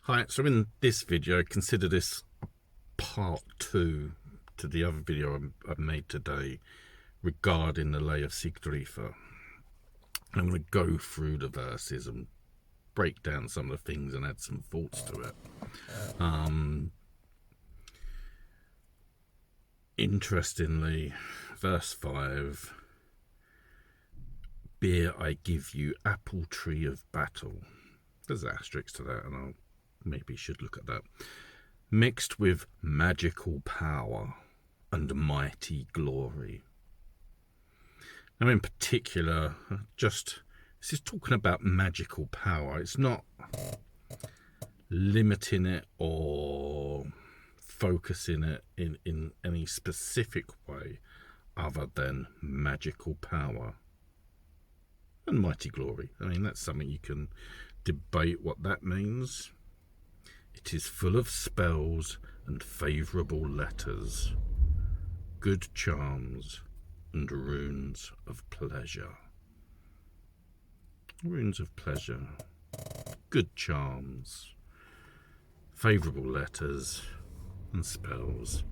Hi, so in this video, consider this part 2 to the other video I made today regarding the Lay of Sigrdrifa. I'm going to go through the verses and break down some of the things and add some thoughts to it. Interestingly, verse 5, beer I give you, apple tree of battle. There's an asterisk to that, and I'll maybe should look at that. Mixed with magical power and mighty glory. Now, in particular, this is talking about magical power. It's not limiting it or focusing it in any specific way other than magical power and mighty glory. I mean, that's something you can debate what that means. It is full of spells and favourable letters, good charms and runes of pleasure. Runes of pleasure, good charms, favourable letters and spells.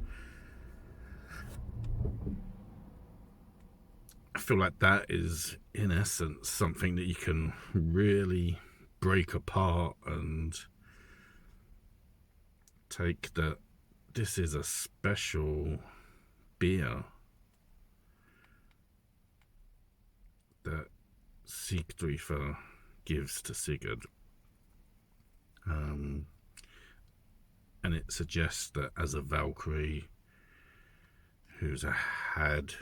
I feel like that is, in essence, something that you can really break apart and take that this is a special beer that Sigrdrifa gives to Sigurd. And it suggests that as a Valkyrie who's had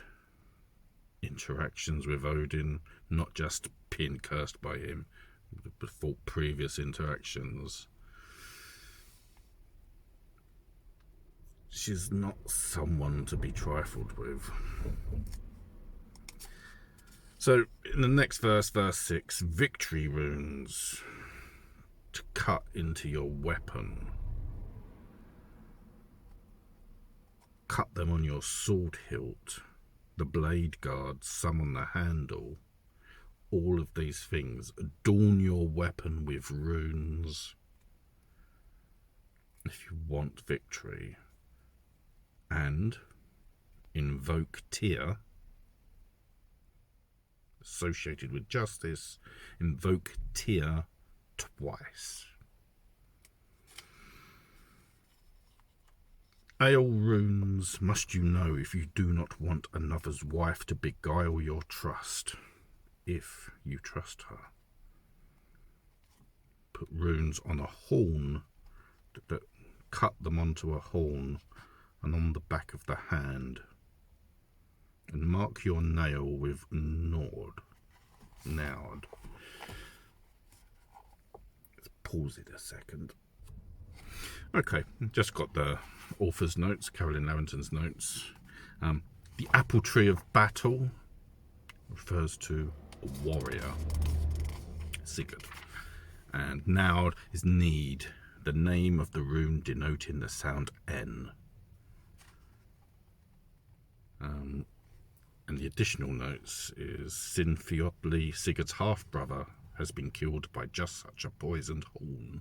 interactions with Odin, not just being cursed by him, but before previous interactions, she's not someone to be trifled with. So in the next verse, verse 6, victory runes to cut into your weapon. Cut them on your sword hilt, the blade guard, some on the handle. All of these things. Adorn your weapon with runes if you want victory. And invoke Tyr, associated with justice, invoke Tyr twice. Ale runes must you know if you do not want another's wife to beguile your trust, if you trust her. Put runes on a horn, cut them onto a horn and on the back of the hand, and mark your nail with Nord. Let's pause it a second. Okay, just got the author's notes, Carolyn Larrington's notes. The apple tree of battle refers to a warrior, Sigurd, and Naud is need, the name of the rune denoting the sound N. And the additional notes is Sinfiotli, Sigurd's half-brother, has been killed by just such a poisoned horn,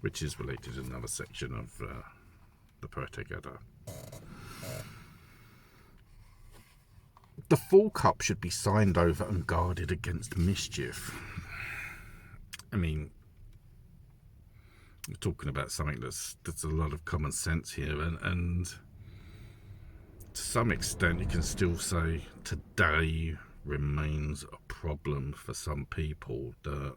which is related to another section of the Poetic Edda. The full cup should be signed over and guarded against mischief. I mean, we're talking about something that's a lot of common sense here, and to some extent you can still say today remains a problem for some people that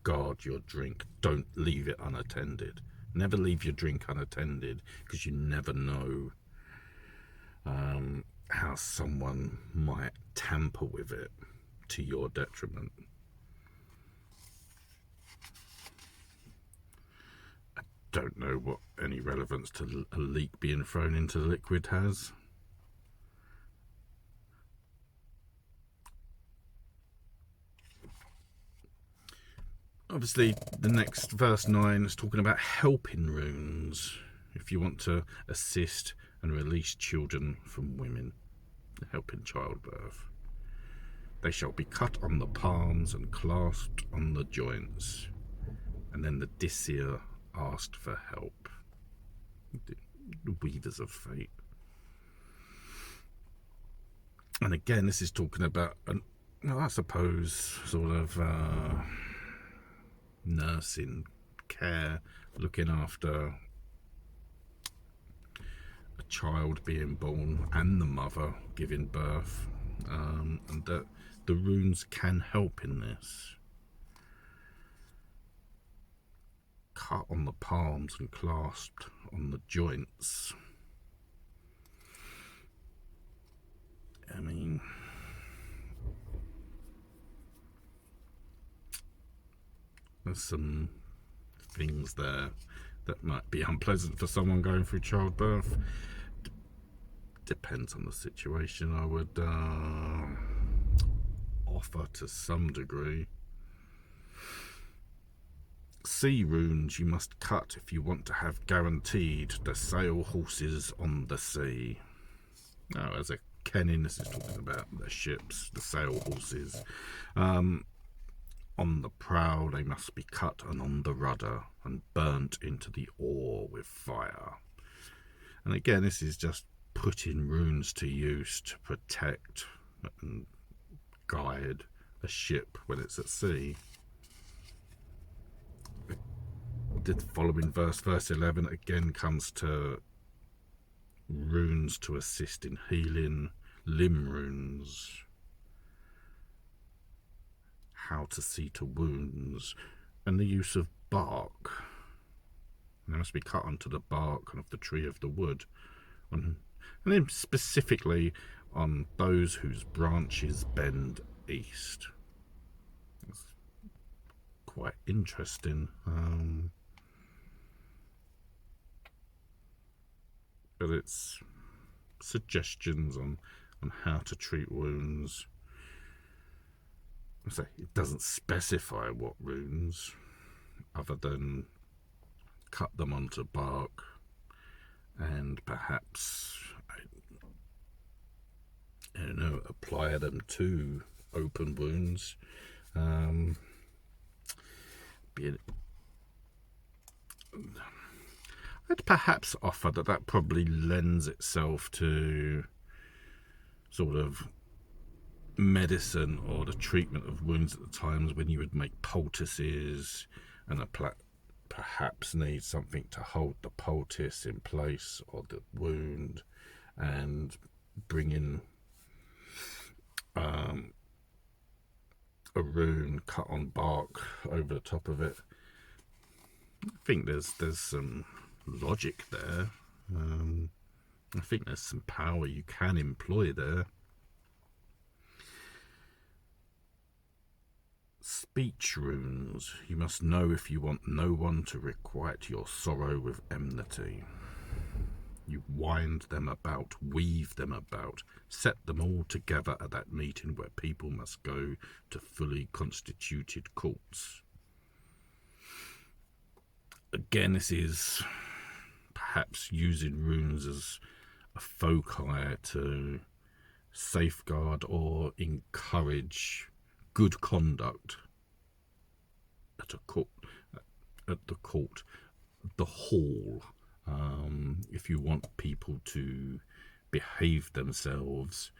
guard your drink. Don't leave it unattended. Never leave your drink unattended, because you never know how someone might tamper with it to your detriment. I don't know what any relevance to a leek being thrown into the liquid has. Obviously, the next verse 9 is talking about helping runes. If you want to assist and release children from women, helping childbirth. They shall be cut on the palms and clasped on the joints. And then the Disir asked for help. The weavers of fate. And again, this is talking about, I suppose, sort of nursing, care, looking after a child being born and the mother giving birth, and that the runes can help in this. Cut on the palms and clasped on the joints. I mean, there's some things there that might be unpleasant for someone going through childbirth. Depends on the situation. I would offer to some degree. Sea runes you must cut if you want to have guaranteed the sail horses on the sea. Oh, as a kenning, this is talking about the ships, the sail horses. On the prow they must be cut, and on the rudder, and burnt into the oar with fire. And again, this is just putting runes to use to protect and guide a ship when it's at sea. The following verse 11, again comes to runes to assist in healing, limb runes, how to see to wounds, and the use of bark. And they must be cut onto the bark of the tree of the wood, and then specifically on those whose branches bend east. It's quite interesting. But it's suggestions on how to treat wounds. I say it doesn't specify what runes, other than cut them onto bark and perhaps, I don't know, apply them to open wounds. I'd perhaps offer that probably lends itself to sort of medicine or the treatment of wounds at the times when you would make poultices, and perhaps need something to hold the poultice in place or the wound, and bring in a rune cut on bark over the top of it. I think there's some logic there. I think there's some power you can employ there. Speech runes. You must know if you want no one to requite your sorrow with enmity. You wind them about, weave them about, set them all together at that meeting where people must go to fully constituted courts. Again, this is perhaps using runes as a foci to safeguard or encourage good conduct at a court, at the court, the hall. If you want people to behave themselves,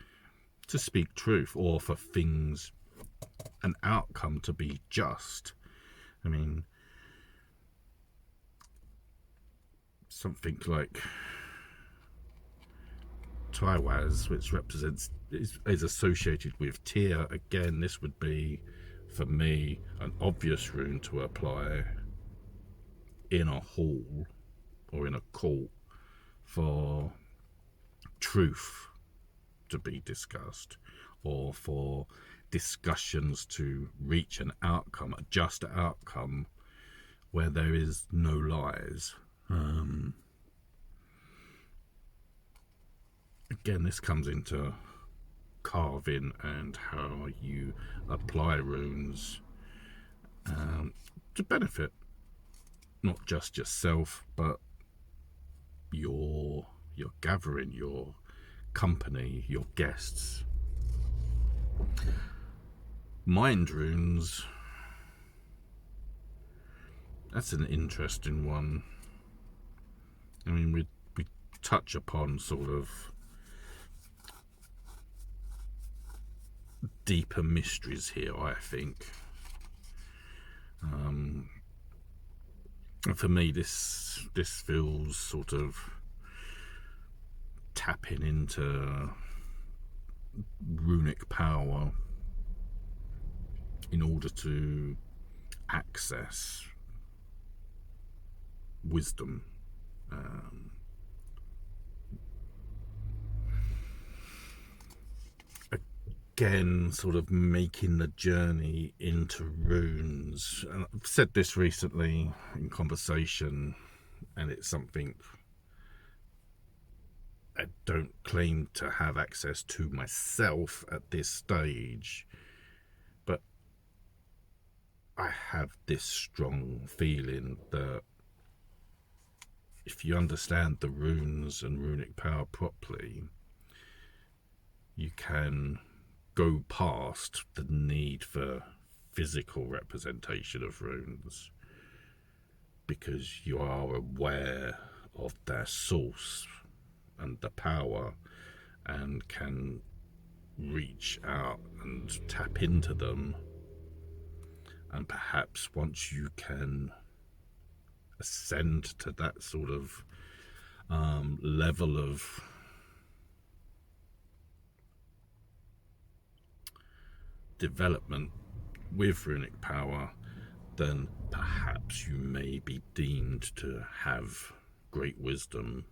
to speak truth, or for things, an outcome to be just. I mean, something like Taiwaz, which represents, is associated with Tyr. Again, this would be, for me, an obvious rune to apply in a hall or in a court for truth to be discussed, or for discussions to reach an outcome, a just outcome, where there is no lies. Again, this comes into carving and how you apply runes to benefit not just yourself, but your gathering, your company, your guests. Mind runes, that's an interesting one. I mean, we touch upon sort of deeper mysteries here, I think. For me, this feels sort of tapping into runic power in order to access wisdom. Again, sort of making the journey into runes. And I've said this recently in conversation, and it's something I don't claim to have access to myself at this stage, but I have this strong feeling that if you understand the runes and runic power properly, you can go past the need for physical representation of runes, because you are aware of their source and the power, and can reach out and tap into them. And perhaps once you can ascend to that sort of level of development with runic power, then perhaps you may be deemed to have great wisdom.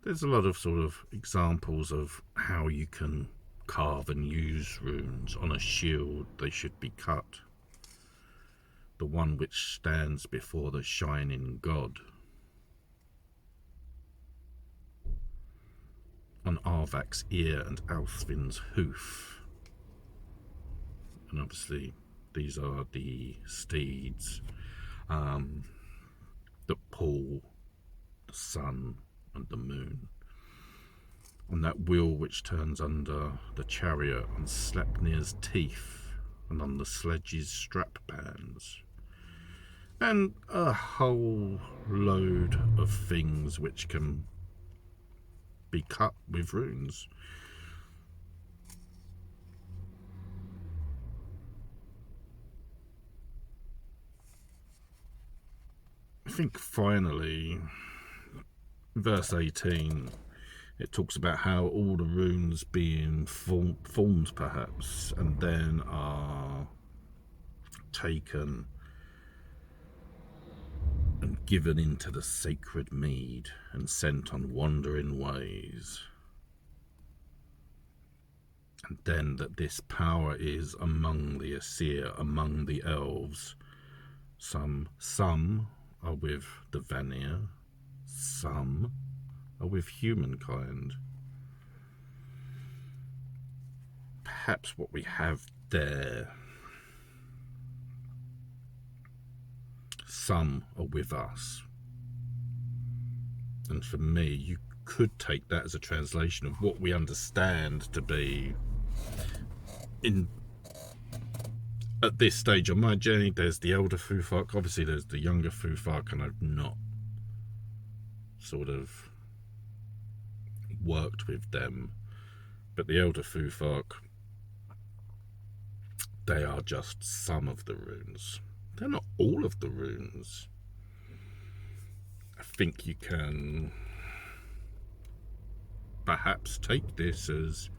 There's a lot of sort of examples of how you can carve and use runes. On a shield, they should be cut. The one which stands before the shining god. On Arvak's ear and Althvin's hoof. And obviously these are the steeds that pull the sun and the moon. On that wheel which turns under the chariot, on Sleipnir's teeth, and on the sledge's strap bands, and a whole load of things which can be cut with runes. I think finally, verse 18, it talks about how all the runes being formed perhaps, and then are taken and given into the sacred mead and sent on wandering ways. And then that this power is among the Aesir, among the elves. Some are with the Vanir, some are with humankind. Perhaps what we have there, some are with us. And for me, you could take that as a translation of what we understand to be at this stage on my journey. There's the elder Futhark, obviously there's the younger Futhark, and I've not sort of worked with them. But the elder Futhark, they are just some of the runes. They're not all of the runes. I think you can perhaps take this as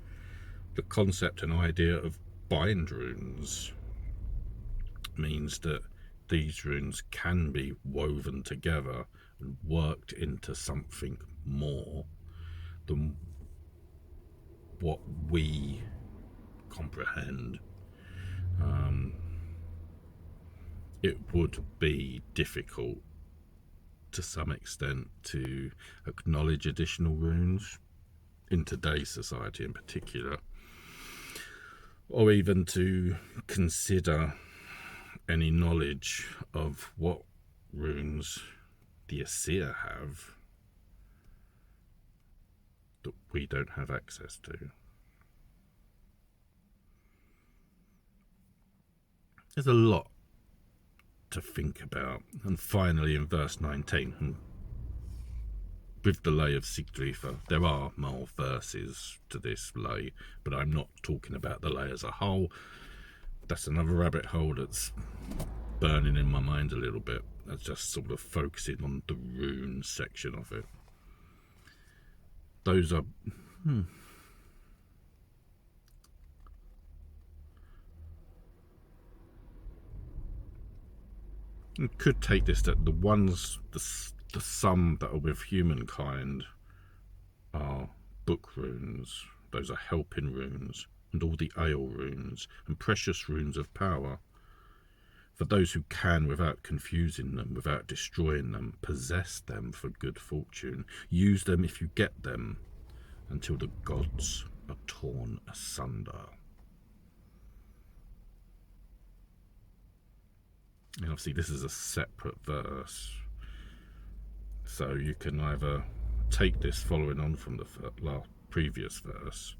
the concept and idea of bind runes. Means that these runes can be woven together and worked into something more than what we comprehend. It would be difficult to some extent to acknowledge additional runes in today's society in particular, or even to consider any knowledge of what runes the Aesir have that we don't have access to. There's a lot to think about. And finally, in verse 19, with the Lay of Sigrdrifa, there are more verses to this lay, but I'm not talking about the lay as a whole. That's another rabbit hole that's burning in my mind a little bit. That's just sort of focusing on the rune section of it. Those are... You could take this that the ones, the some that are with humankind are book runes. Those are helping runes, and all the ale runes, and precious runes of power. For those who can, without confusing them, without destroying them, possess them for good fortune. Use them if you get them, until the gods are torn asunder. And obviously this is a separate verse, so you can either take this following on from the previous verse,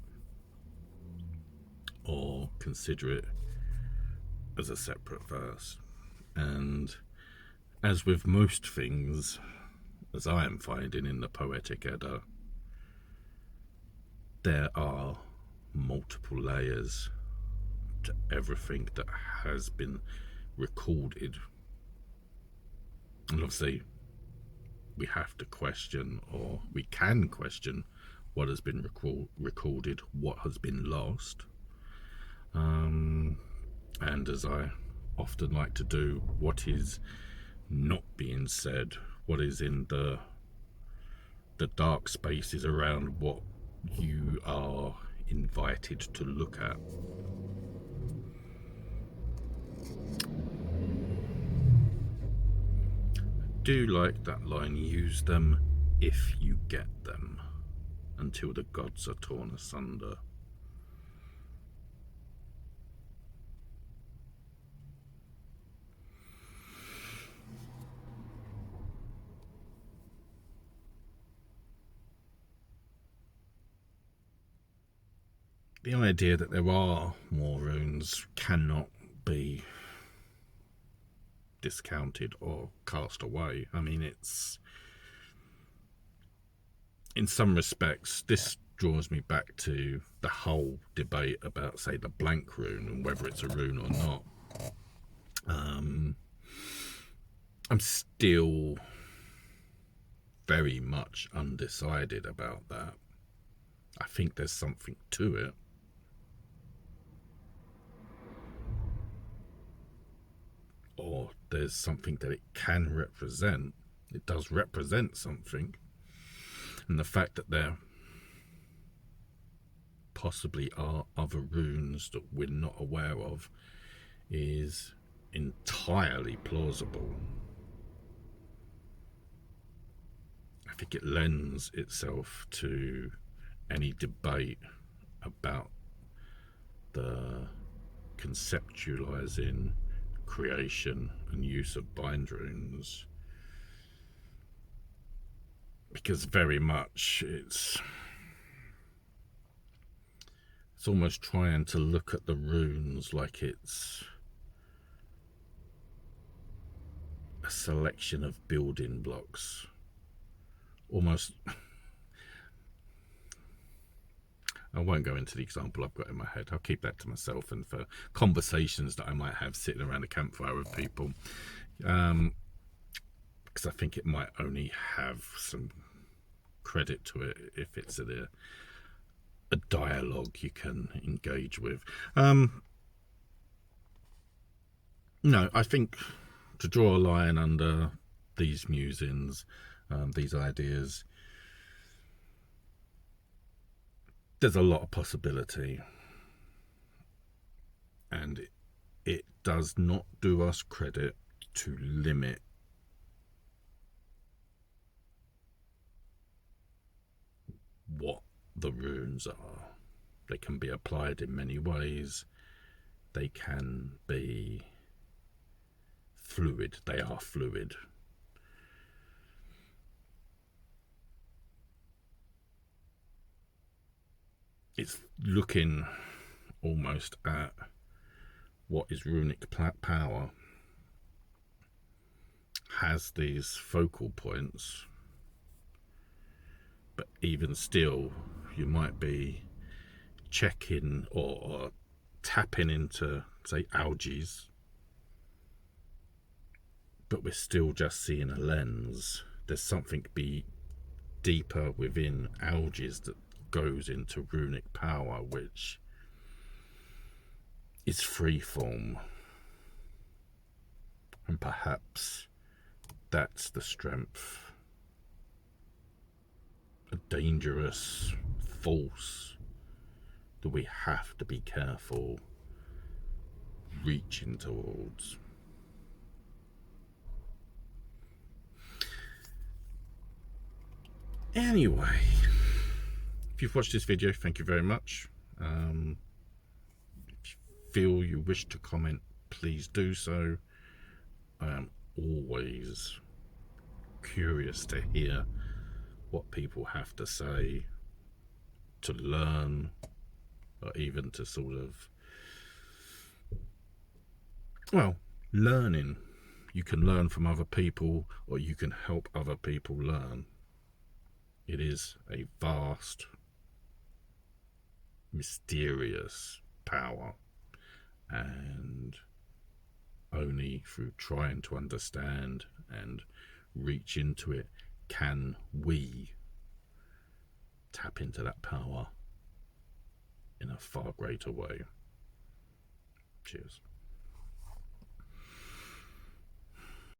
or consider it as a separate verse. And as with most things, as I am finding in the Poetic Edda, there are multiple layers to everything that has been recorded. And obviously we have to question, or we can question, what has been recorded, what has been lost, and as I often like to do, what is not being said, what is in the dark spaces around what you are invited to look at. Do like that line, use them if you get them, until the gods are torn asunder. The idea that there are more runes cannot be discounted or cast away. I mean, it's, in some respects, this draws me back to the whole debate about, say, the blank rune and whether it's a rune or not. I'm still very much undecided about that. I think there's something to it. Or there's something that it can represent. It does represent something. And the fact that there possibly are other runes that we're not aware of is entirely plausible. I think it lends itself to any debate about the conceptualizing, creation and use of bind runes, because very much it's almost trying to look at the runes like it's a selection of building blocks, almost. I won't go into the example I've got in my head. I'll keep that to myself and for conversations that I might have sitting around a campfire with people, because I think it might only have some credit to it if it's a dialogue you can engage with. No, I think to draw a line under these musings, these ideas, there's a lot of possibility, and it does not do us credit to limit what the runes are. They can be applied in many ways. They can be fluid. They are fluid. it's looking almost at what is runic power, has these focal points, but even still you might be checking or tapping into, say, algae, but we're still just seeing a lens. There's something deeper within algae that goes into runic power, which is freeform, and perhaps that's the strength, a dangerous force that we have to be careful reaching towards. Anyway, if you've watched this video, thank you very much. If you feel you wish to comment, please do so. I am always curious to hear what people have to say, to learn, or even to sort of, well, learning. You can learn from other people, or you can help other people learn. It is a vast, mysterious power, and only through trying to understand and reach into it can we tap into that power in a far greater way. Cheers.